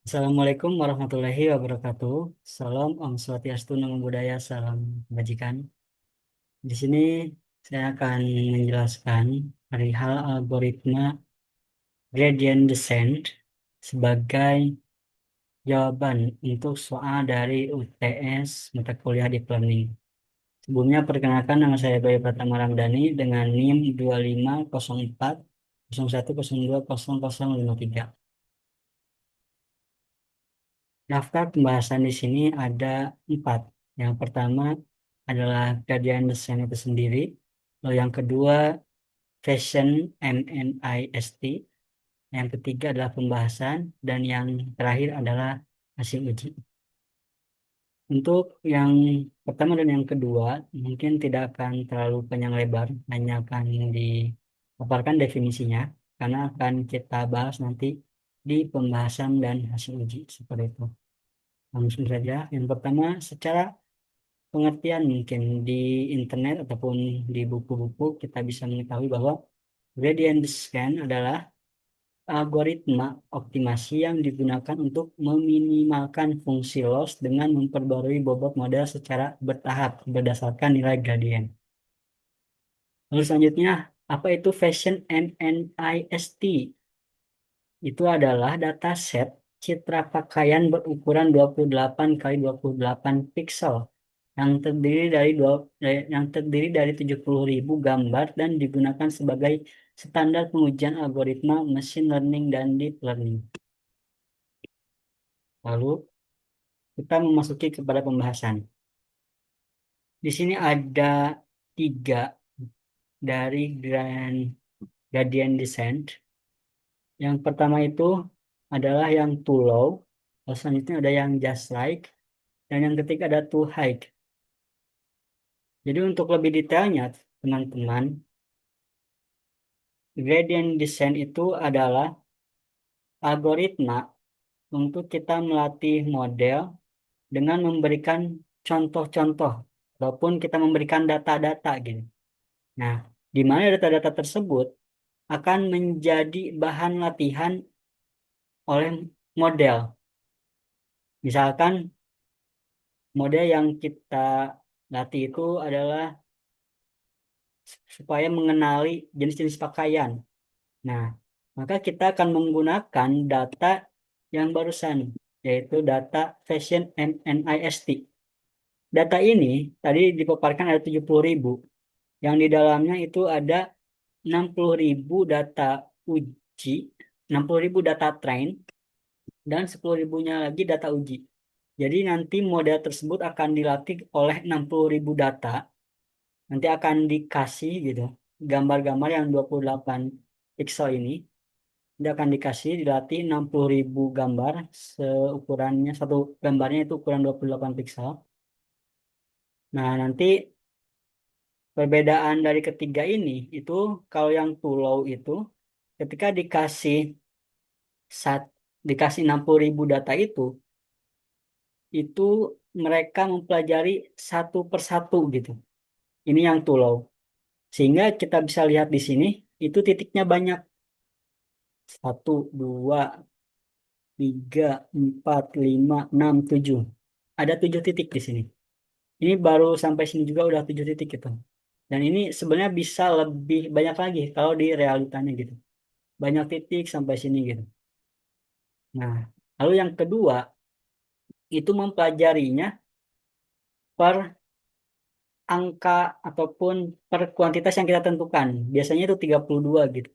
Assalamualaikum warahmatullahi wabarakatuh. Salam Om Swastiastu, Namo Buddhaya, salam kebajikan. Di sini saya akan menjelaskan perihal algoritma gradient descent sebagai jawaban untuk soal dari UTS mata kuliah Deep Learning. Sebelumnya perkenalkan, nama saya Bayu Pratama Ramdhani dengan NIM 250401020053. Daftar pembahasan di sini ada 4. Yang pertama adalah gradient descent itu sendiri. Lalu yang kedua, fashion MNIST. Yang ketiga adalah pembahasan. Dan yang terakhir adalah hasil uji. Untuk yang pertama dan yang kedua, mungkin tidak akan terlalu panjang lebar. Hanya akan dipaparkan definisinya. Karena akan kita bahas nanti di pembahasan dan hasil uji. Seperti itu. Langsung saja. Yang pertama, secara pengertian mungkin di internet ataupun di buku-buku kita bisa mengetahui bahwa gradient descent adalah algoritma optimasi yang digunakan untuk meminimalkan fungsi loss dengan memperbarui bobot model secara bertahap berdasarkan nilai gradient. Lalu selanjutnya, apa itu Fashion MNIST? Itu adalah dataset citra pakaian berukuran 28 kali 28 piksel yang terdiri dari 70.000 gambar dan digunakan sebagai standar pengujian algoritma machine learning dan deep learning. Lalu kita memasuki kepada pembahasan. Di sini ada 3 dari gradient descent. Yang pertama itu adalah yang too low, lalu selanjutnya ada yang just right, dan yang ketiga ada too high. Jadi untuk lebih detailnya, teman-teman, gradient descent itu adalah algoritma untuk kita melatih model dengan memberikan contoh-contoh ataupun kita memberikan data-data gitu. Nah, di mana data-data tersebut akan menjadi bahan latihan oleh model. Misalkan model yang kita latih itu adalah supaya mengenali jenis-jenis pakaian. Nah, maka kita akan menggunakan data yang barusan, yaitu data Fashion MNIST. Data ini tadi dipaparkan ada 70.000, yang di dalamnya itu ada 60.000 data uji, 60.000 data train, dan 10.000-nya lagi data uji. Jadi nanti model tersebut akan dilatih oleh 60.000 data, nanti akan dikasih gitu, gambar-gambar yang 28 pixel ini, dia akan dikasih dilatih 60.000 gambar, seukurannya satu gambarnya itu ukuran 28 pixel. Nah, nanti perbedaan dari ketiga ini itu kalau yang too low itu ketika sat, dikasih 60.000 data itu mereka mempelajari satu persatu gitu. Ini yang too low. Sehingga kita bisa lihat di sini itu titiknya banyak. Satu, dua, tiga, empat, lima, enam, tujuh. Ada 7 titik di sini. Ini baru sampai sini juga udah 7 titik gitu. Dan ini sebenarnya bisa lebih banyak lagi kalau di realitanya gitu. Banyak titik sampai sini gitu. Nah, lalu yang kedua itu mempelajarinya per angka ataupun per kuantitas yang kita tentukan. Biasanya itu 32 gitu.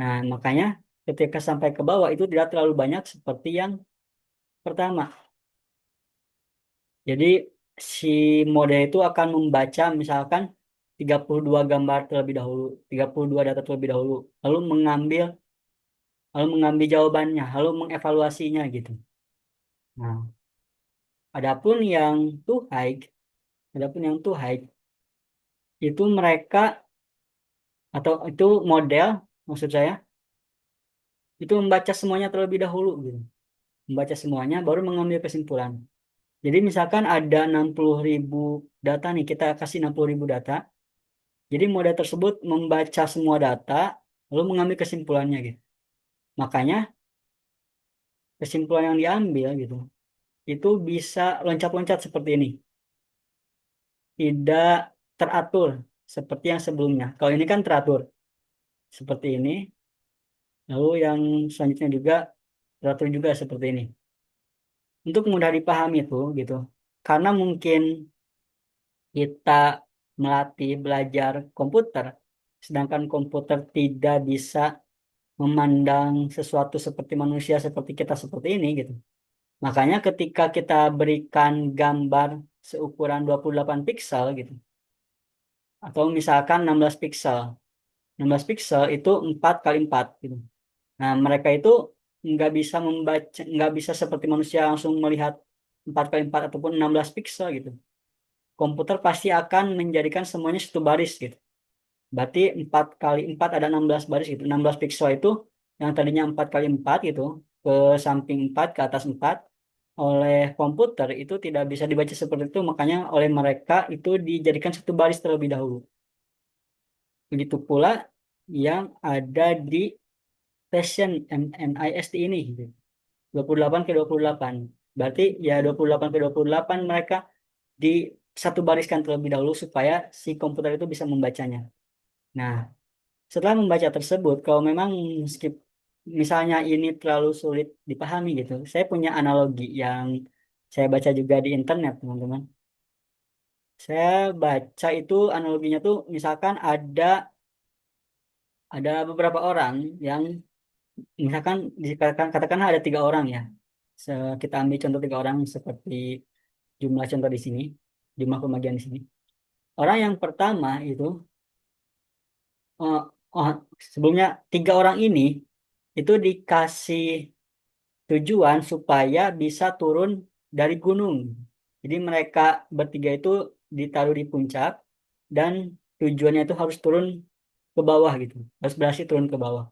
Nah, makanya ketika sampai ke bawah itu tidak terlalu banyak seperti yang pertama. Jadi si model itu akan membaca misalkan 32 gambar terlebih dahulu, 32 data terlebih dahulu, lalu mengambil jawabannya, lalu mengevaluasinya gitu. Nah, adapun yang too high, adapun yang too high itu mereka atau itu model maksud saya itu membaca semuanya terlebih dahulu gitu. Membaca semuanya baru mengambil kesimpulan. Jadi misalkan ada 60.000 data nih, kita kasih 60.000 data. Jadi model tersebut membaca semua data lalu mengambil kesimpulannya gitu. Makanya kesimpulan yang diambil gitu, itu bisa loncat-loncat seperti ini, tidak teratur seperti yang sebelumnya. Kalau ini kan teratur seperti ini, lalu yang selanjutnya juga teratur juga seperti ini. Untuk mudah dipahami itu gitu, karena mungkin kita melatih belajar komputer, sedangkan komputer tidak bisa memandang sesuatu seperti manusia seperti kita seperti ini gitu. Makanya ketika kita berikan gambar seukuran 28 piksel gitu, atau misalkan 16 piksel. 16 piksel itu 4 kali 4 gitu. Nah, mereka itu nggak bisa membaca, nggak bisa seperti manusia langsung melihat 4 kali 4 ataupun 16 piksel gitu. Komputer pasti akan menjadikan semuanya satu baris gitu. Berarti 4 kali 4 ada 16 baris gitu. 16 piksel itu yang tadinya 4 kali 4 gitu, ke samping 4, ke atas 4, oleh komputer itu tidak bisa dibaca seperti itu, makanya oleh mereka itu dijadikan satu baris terlebih dahulu. Begitu pula yang ada di Passion MNIST ini gitu. 28 ke 28. Berarti ya 28 ke 28 mereka di satu bariskan terlebih dahulu supaya si komputer itu bisa membacanya. Nah, setelah membaca tersebut, kalau memang skip misalnya ini terlalu sulit dipahami gitu, saya punya analogi yang saya baca juga di internet, teman-teman. Saya baca itu analoginya tuh misalkan ada beberapa orang yang misalkan dikatakan katakanlah ada 3 orang ya. Kita ambil contoh 3 orang seperti jumlah contoh di sini, jumlah pembagian di sini. Orang yang pertama itu, oh, oh, sebelumnya 3 orang ini itu dikasih tujuan supaya bisa turun dari gunung. Jadi mereka bertiga itu ditaruh di puncak dan tujuannya itu harus turun ke bawah gitu, harus berhasil turun ke bawah.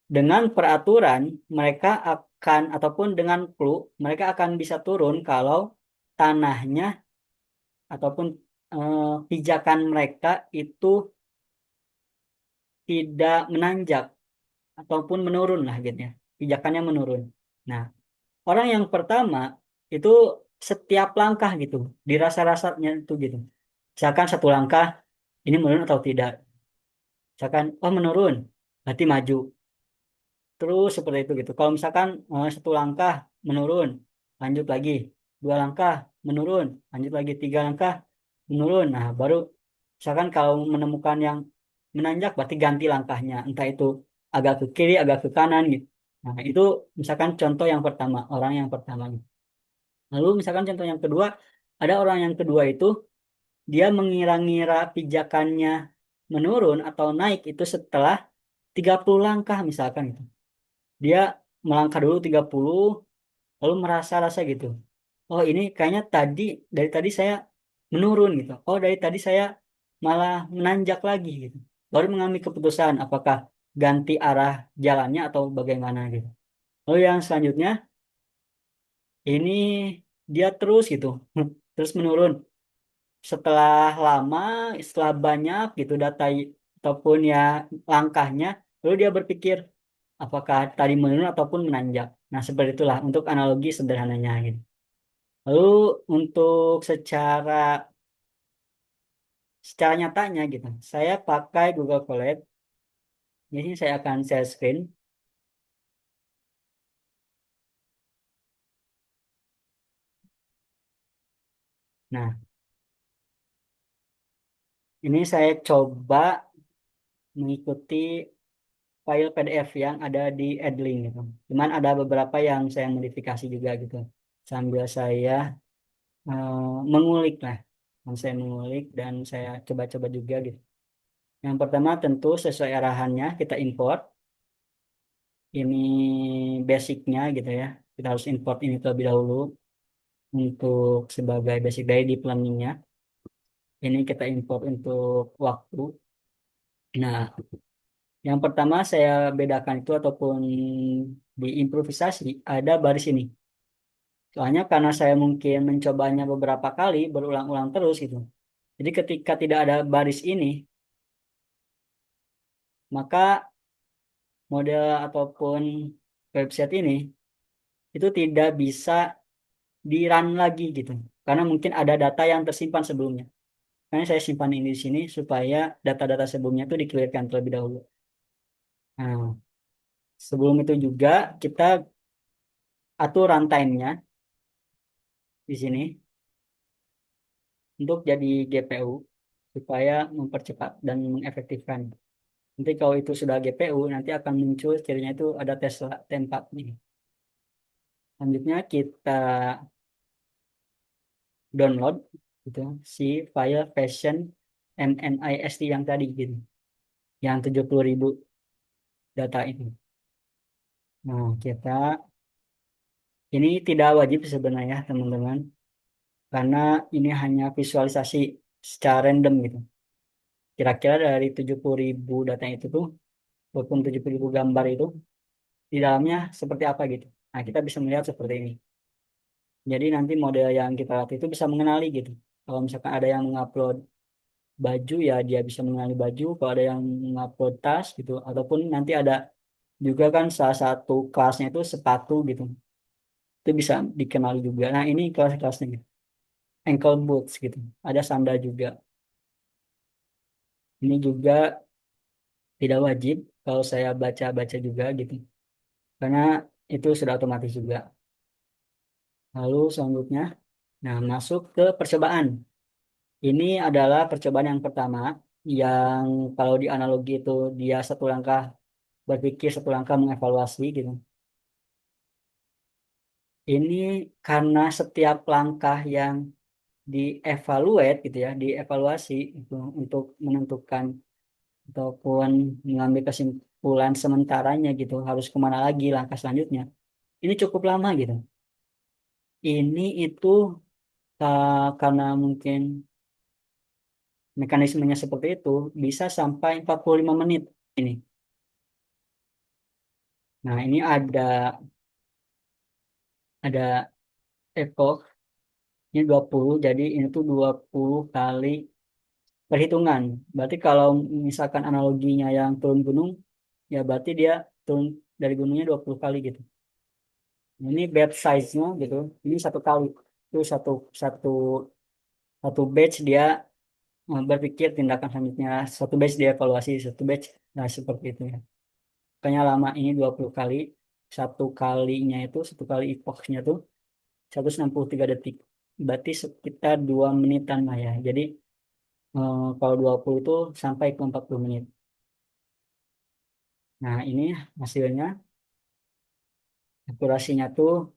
Dengan peraturan, mereka akan, ataupun dengan clue, mereka akan bisa turun kalau tanahnya ataupun pijakan mereka itu tidak menanjak ataupun menurun lah gitu ya. Pijakannya menurun. Nah, orang yang pertama itu setiap langkah gitu, dirasa-rasanya itu gitu. Misalkan satu langkah, ini menurun atau tidak. Misalkan, oh menurun, berarti maju. Terus seperti itu gitu. Kalau misalkan satu langkah menurun, lanjut lagi. 2 langkah menurun, lanjut lagi. 3 langkah menurun. Nah, baru misalkan kalau menemukan yang menanjak, berarti ganti langkahnya. Entah itu agak ke kiri, agak ke kanan gitu. Nah, itu misalkan contoh yang pertama, orang yang pertama. Lalu misalkan contoh yang kedua, ada orang yang kedua itu, dia mengira-ngira pijakannya menurun atau naik itu setelah 30 langkah misalkan gitu. Dia melangkah dulu 30 lalu merasa-rasa gitu. Oh, ini kayaknya dari tadi saya menurun gitu. Oh, dari tadi saya malah menanjak lagi gitu. Baru mengambil keputusan apakah ganti arah jalannya atau bagaimana gitu. Lalu yang selanjutnya ini dia terus gitu. Terus menurun. Setelah lama, setelah banyak gitu data ataupun ya langkahnya, lalu dia berpikir apakah tadi menurun ataupun menanjak. Nah, seperti itulah untuk analogi sederhananya gitu. Lalu untuk secara nyatanya gitu, saya pakai Google Colab. Jadi saya akan share screen. Nah, ini saya coba mengikuti file PDF yang ada di Edlink gitu. Cuman ada beberapa yang saya modifikasi juga gitu. Sambil saya mengulik lah. Saya mengulik dan saya coba-coba juga gitu. Yang pertama tentu sesuai arahannya kita import. Ini basicnya gitu ya. Kita harus import ini terlebih dahulu untuk sebagai basic dari deep learningnya. Ini kita import untuk waktu. Nah, yang pertama saya bedakan itu ataupun di improvisasi ada baris ini. Soalnya karena saya mungkin mencobanya beberapa kali berulang-ulang terus gitu. Jadi ketika tidak ada baris ini, maka model ataupun website ini itu tidak bisa di-run lagi gitu. Karena mungkin ada data yang tersimpan sebelumnya. Makanya saya simpan ini di sini supaya data-data sebelumnya itu di-clearkan terlebih dahulu. Nah, sebelum itu juga kita atur runtime-nya di sini untuk jadi GPU supaya mempercepat dan mengefektifkan. Nanti kalau itu sudah GPU, nanti akan muncul cirinya itu ada Tesla T4 nih. Selanjutnya kita download gitu si file version MNIST yang tadi gitu, yang 70.000 data itu. Nah, kita ini tidak wajib sebenarnya teman-teman, karena ini hanya visualisasi secara random gitu. Kira-kira dari 70.000 data itu tuh, walaupun 70.000 gambar itu, di dalamnya seperti apa gitu. Nah, kita bisa melihat seperti ini. Jadi nanti model yang kita latih itu bisa mengenali gitu. Kalau misalkan ada yang mengupload baju ya dia bisa mengenali baju. Kalau ada yang mengupload tas gitu, ataupun nanti ada juga kan salah satu kelasnya itu sepatu gitu. Itu bisa dikenali juga. Nah ini kelas-kelasnya gitu. Ankle boots gitu. Ada sandal juga. Ini juga tidak wajib kalau saya baca-baca juga gitu. Karena itu sudah otomatis juga. Lalu selanjutnya, nah masuk ke percobaan. Ini adalah percobaan yang pertama yang kalau di analogi itu dia satu langkah berpikir, satu langkah mengevaluasi gitu. Ini karena setiap langkah yang dievaluate gitu ya, dievaluasi itu untuk menentukan ataupun mengambil kesimpulan sementaranya gitu, harus kemana lagi langkah selanjutnya. Ini cukup lama gitu. Ini itu karena mungkin mekanismenya seperti itu bisa sampai 45 menit ini. Nah, ini ada epoch ini 20 jadi ini tuh 20 kali perhitungan. Berarti kalau misalkan analoginya yang turun gunung ya berarti dia turun dari gunungnya 20 kali gitu. Ini batch size-nya gitu. Ini satu kali. Itu satu satu satu batch dia berpikir tindakan selanjutnya. Satu batch dia evaluasi, satu batch. Nah, seperti itu ya. Makanya lama ini 20 kali. Satu kalinya itu, satu kali epoch-nya tuh 163 detik. Berarti sekitar 2 menitan lah ya. Jadi kalau 20 itu sampai ke 40 menit. Nah, ini hasilnya. Akurasinya tuh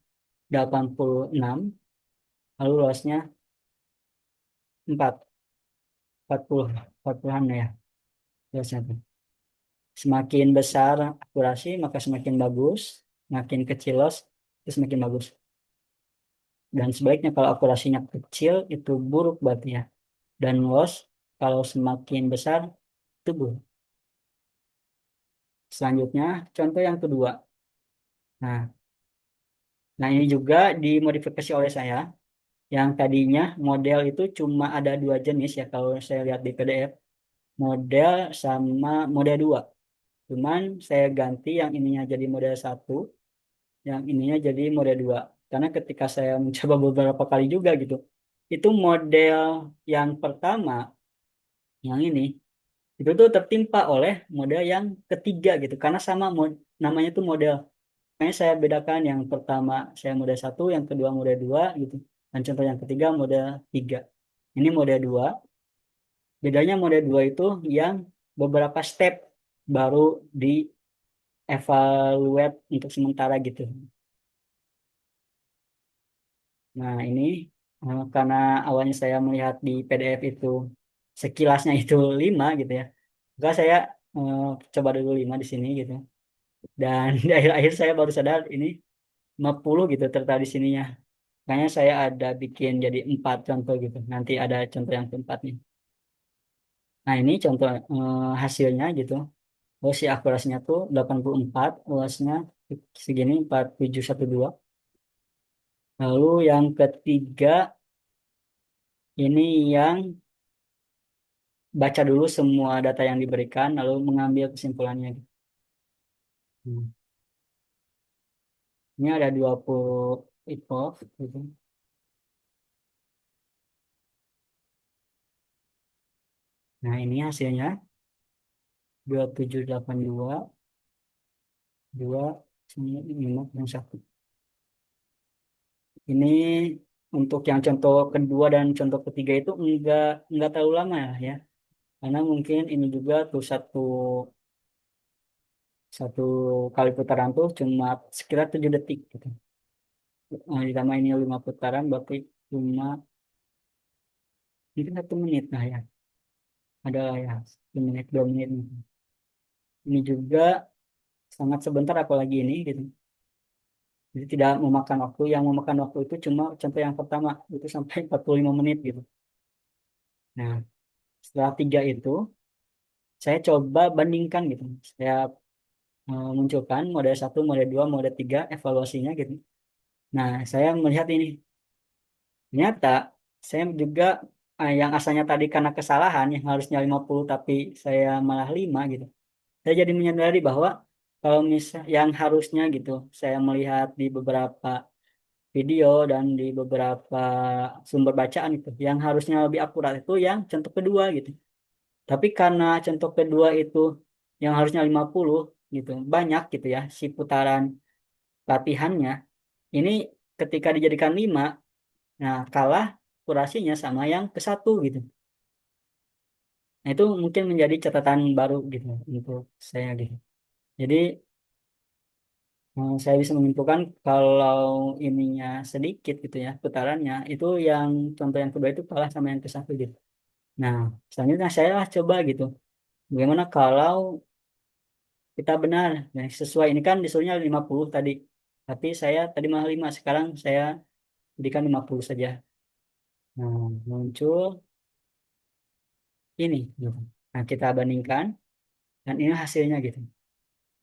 86, lalu luasnya 4, 40, 40-an ya luasnya tuh. Semakin besar akurasi maka semakin bagus, makin kecil los itu semakin bagus. Dan sebaliknya kalau akurasinya kecil itu buruk berarti ya. Dan los kalau semakin besar itu buruk. Selanjutnya contoh yang kedua. Nah, nah ini juga dimodifikasi oleh saya. Yang tadinya model itu cuma ada dua jenis ya kalau saya lihat di PDF. Model sama model 2. Cuman saya ganti yang ininya jadi model satu, yang ininya jadi model 2. Karena ketika saya mencoba beberapa kali juga gitu, itu model yang pertama, yang ini, itu tuh tertimpa oleh model yang ketiga gitu. Karena sama namanya tuh model. Makanya saya bedakan yang pertama saya model satu, yang kedua model 2 gitu. Dan contoh yang ketiga model 3. Ini model 2. Bedanya model 2 itu yang beberapa step baru di evaluate untuk sementara gitu. Nah, ini karena awalnya saya melihat di PDF itu sekilasnya itu 5 gitu ya. Maka saya eh, coba dulu 5 di sini gitu. Dan di akhir-akhir saya baru sadar ini 50 gitu ternyata di sininya. Makanya saya ada bikin jadi 4 contoh gitu. Nanti ada contoh yang keempat nih. Nah, ini contoh hasilnya gitu. Oh, si akurasinya tuh 84, luasnya segini 4712. Lalu yang ketiga ini yang baca dulu semua data yang diberikan lalu mengambil kesimpulannya. Hmm. Ini ada 20 epoch gitu. Nah, ini hasilnya 2782 2 Ini untuk yang contoh kedua dan contoh ketiga itu enggak terlalu lama ya. Karena mungkin ini juga tuh satu satu kali putaran tuh cuma sekitar 7 detik gitu. Ditambah ini 5 putaran berarti cuma mungkin 1 menit lah ya. Ada lah ya 1 menit 2 menit mungkin. Ini juga sangat sebentar apalagi ini gitu. Jadi tidak memakan waktu. Yang memakan waktu itu cuma contoh yang pertama itu sampai 45 menit gitu. Nah, setelah tiga itu saya coba bandingkan gitu. Saya munculkan mode satu, mode 2, mode 3 evaluasinya gitu. Nah, saya melihat ini. Ternyata saya juga yang asalnya tadi karena kesalahan yang harusnya 50 tapi saya malah 5 gitu. Saya jadi menyadari bahwa kalau misal yang harusnya gitu saya melihat di beberapa video dan di beberapa sumber bacaan itu yang harusnya lebih akurat itu yang contoh kedua gitu. Tapi karena contoh kedua itu yang harusnya 50 gitu, banyak gitu ya si putaran latihannya. Ini ketika dijadikan 5, nah kalah akurasinya sama yang ke satu gitu. Nah, itu mungkin menjadi catatan baru gitu untuk saya gitu. Jadi saya bisa menyimpulkan kalau ininya sedikit gitu ya putarannya itu yang contoh yang kedua itu kalah sama yang ke satu gitu. Nah, selanjutnya saya lah coba gitu. Bagaimana kalau kita benar, nah, sesuai ini kan disuruhnya 50 tadi. Tapi saya tadi malah 5, sekarang saya jadikan 50 saja. Nah, muncul ini gitu. Nah, kita bandingkan dan ini hasilnya gitu.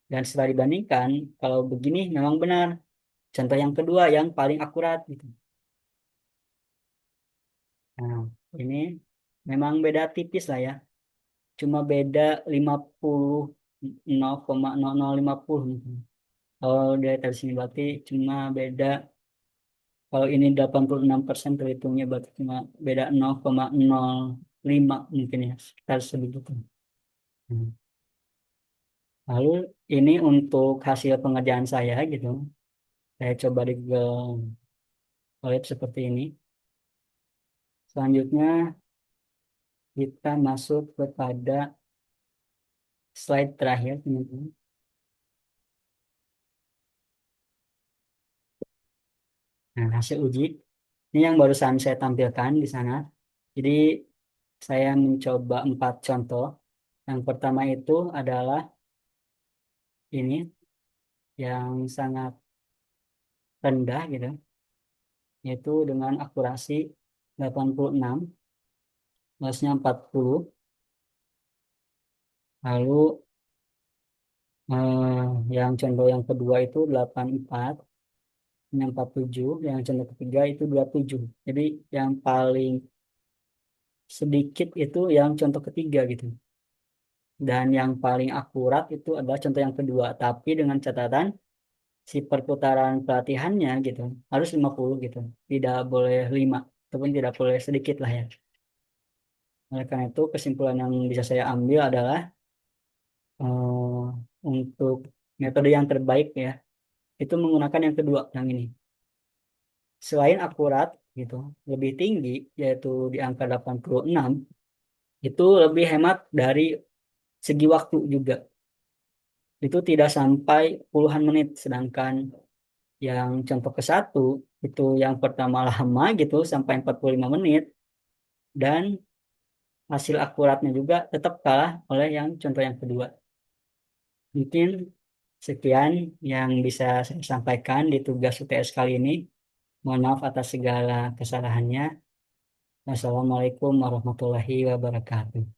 Dan setelah dibandingkan, kalau begini memang benar. Contoh yang kedua yang paling akurat gitu. Nah, ini memang beda tipis lah ya. Cuma beda 50 0,0050 gitu. Kalau dari dari sini berarti cuma beda kalau ini 86% terhitungnya berarti cuma beda 0,05 mungkin ya sekitar sebegitu. Hmm. Lalu ini untuk hasil pengerjaan saya gitu. Saya coba di Google Colab seperti ini. Selanjutnya kita masuk kepada slide terakhir, teman-teman. Nah, hasil uji ini yang barusan saya tampilkan di sana. Jadi saya mencoba 4 contoh. Yang pertama itu adalah ini yang sangat rendah gitu, yaitu dengan akurasi 86, luasnya 40. Lalu yang contoh yang kedua itu 84, yang 47, yang contoh ketiga itu 27. Jadi yang paling sedikit itu yang contoh ketiga gitu. Dan yang paling akurat itu adalah contoh yang kedua, tapi dengan catatan si perputaran pelatihannya gitu harus 50 gitu. Tidak boleh 5 ataupun tidak boleh sedikit lah ya. Oleh karena itu kesimpulan yang bisa saya ambil adalah untuk metode yang terbaik ya itu menggunakan yang kedua yang ini. Selain akurat gitu, lebih tinggi yaitu di angka 86 itu lebih hemat dari segi waktu juga. Itu tidak sampai puluhan menit sedangkan yang contoh ke satu itu yang pertama lama gitu sampai 45 menit dan hasil akuratnya juga tetap kalah oleh yang contoh yang kedua. Mungkin sekian yang bisa saya sampaikan di tugas UTS kali ini. Mohon maaf atas segala kesalahannya. Wassalamualaikum warahmatullahi wabarakatuh.